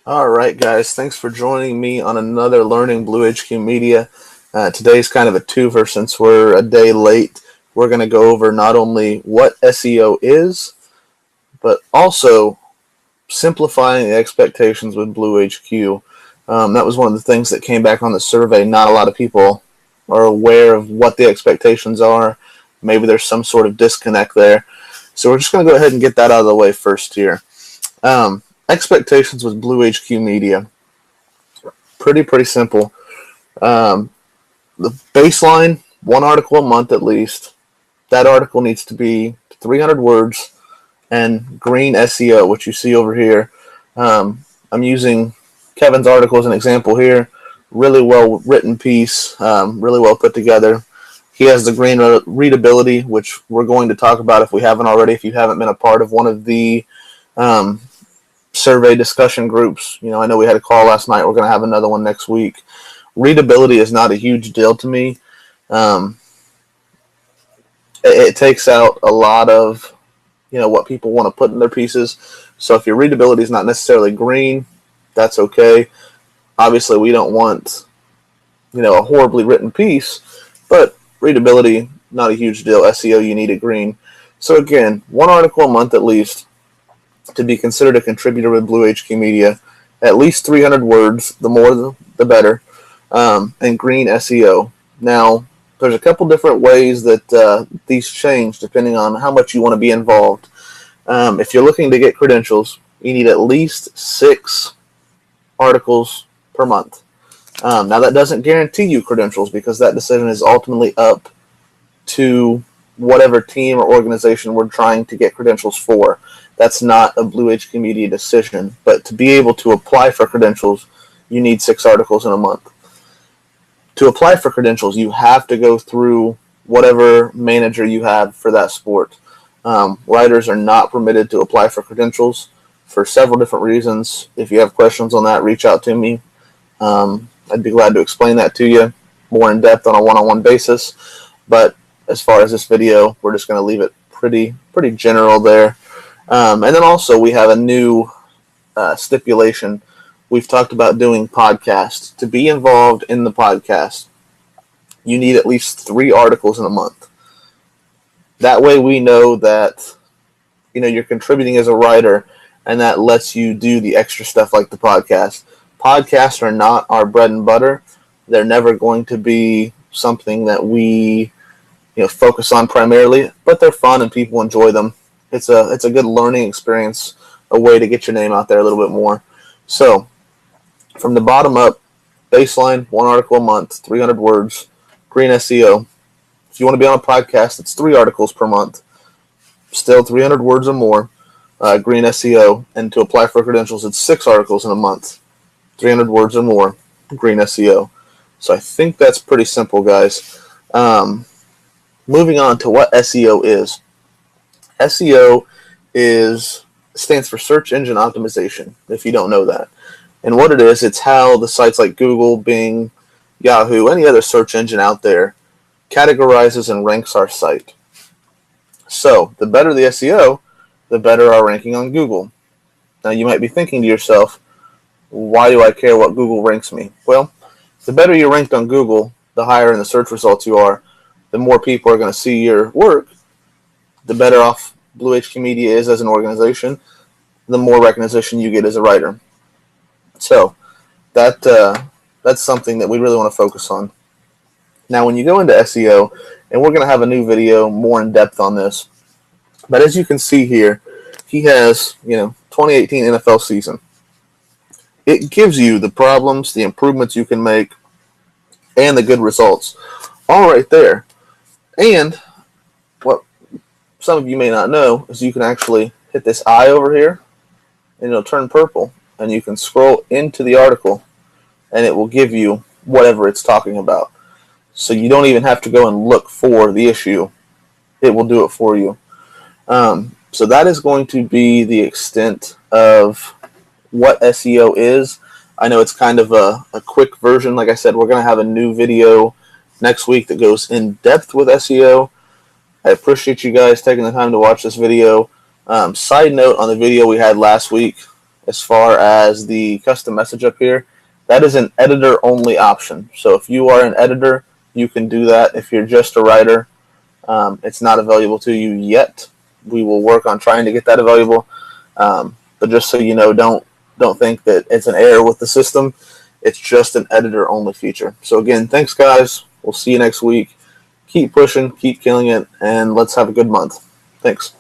All right, guys. Thanks for joining me on another Learning BHQ Media. Today's kind of a twofer since we're a day late. We're going to go over not only what SEO is, but also simplifying the expectations with BHQ. That was one of the things that came back on the survey. Not a lot of people are aware of what the expectations are. Maybe there's some sort of disconnect there. So we're just going to go ahead and get that out of the way first here. Expectations with BHQ Media. Pretty simple. The baseline, one article a month at least. That article needs to be 300 words and green SEO, which you see over here. I'm using Kevin's article as an example here. Really well written piece, really well put together. He has the green readability, which we're going to talk about if we haven't already. If you haven't been a part of one of the survey discussion groups, I know we had a call last night. We're going to have another one next week. Readability is not a huge deal to me. It takes out a lot of what people want to put in their pieces. So if your readability is not necessarily green, that's okay. Obviously, we don't want a horribly written piece, but readability, not a huge deal. SEO, you need it green. So again, one article a month at least to be considered a contributor with BHQ Media. At least 300 words, the more the better, and green SEO. Now, there's a couple different ways that these change depending on how much you want to be involved. If you're looking to get credentials, you need at least 6 articles per month. Now, that doesn't guarantee you credentials because that decision is ultimately up to whatever team or organization we're trying to get credentials for. That's not a BHQ Media decision. But to be able to apply for credentials, you need 6 articles in a month. To apply for credentials, you have to go through whatever manager you have for that sport. Writers are not permitted to apply for credentials for several different reasons. If you have questions on that, reach out to me. I'd be glad to explain that to you more in depth on a one-on-one basis. But as far as this video, we're just going to leave it pretty general there. And then also we have a new stipulation. We've talked about doing podcasts. To be involved in the podcast, you need at least 3 articles in a month. That way we know that you're contributing as a writer, and that lets you do the extra stuff like the podcast. Podcasts are not our bread and butter. They're never going to be something that we focus on primarily, but they're fun and people enjoy them. It's a good learning experience, a way to get your name out there a little bit more. So, from the bottom up, baseline, 1 article a month, 300 words, green SEO. If you want to be on a podcast, it's 3 articles per month. Still 300 words or more, green SEO. And to apply for credentials, it's 6 articles in a month, 300 words or more, green SEO. So I think that's pretty simple, guys. Moving on to what SEO is. SEO stands for search engine optimization, if you don't know that. And what it is, it's how the sites like Google, Bing, Yahoo, any other search engine out there categorizes and ranks our site. So the better the SEO, the better our ranking on Google. Now you might be thinking to yourself, why do I care what Google ranks me? Well, the better you're ranked on Google, the higher in the search results you are, the more people are going to see your work, the better off BHQ Media is as an organization, the more recognition you get as a writer. So that's something that we really want to focus on. Now, when you go into SEO, and we're going to have a new video more in depth on this, but as you can see here, he has 2018 NFL season. It gives you the problems, the improvements you can make, and the good results, all right there. And what some of you may not know is you can actually hit this eye over here, and it'll turn purple, and you can scroll into the article, and it will give you whatever it's talking about. So you don't even have to go and look for the issue. It will do it for you. So that is going to be the extent of what SEO is. I know it's kind of a quick version. Like I said, we're going to have a new video next week that goes in depth with SEO. I appreciate you guys taking the time to watch this video. Side note on the video we had last week, as far as the custom message up here, that is an editor only option. So if you are an editor, you can do that. If you're just a writer, it's not available to you yet. We will work on trying to get that available. But just so you know, don't think that it's an error with the system. It's just an editor only feature. So again, thanks guys. We'll see you next week. Keep pushing, keep killing it, and let's have a good month. Thanks.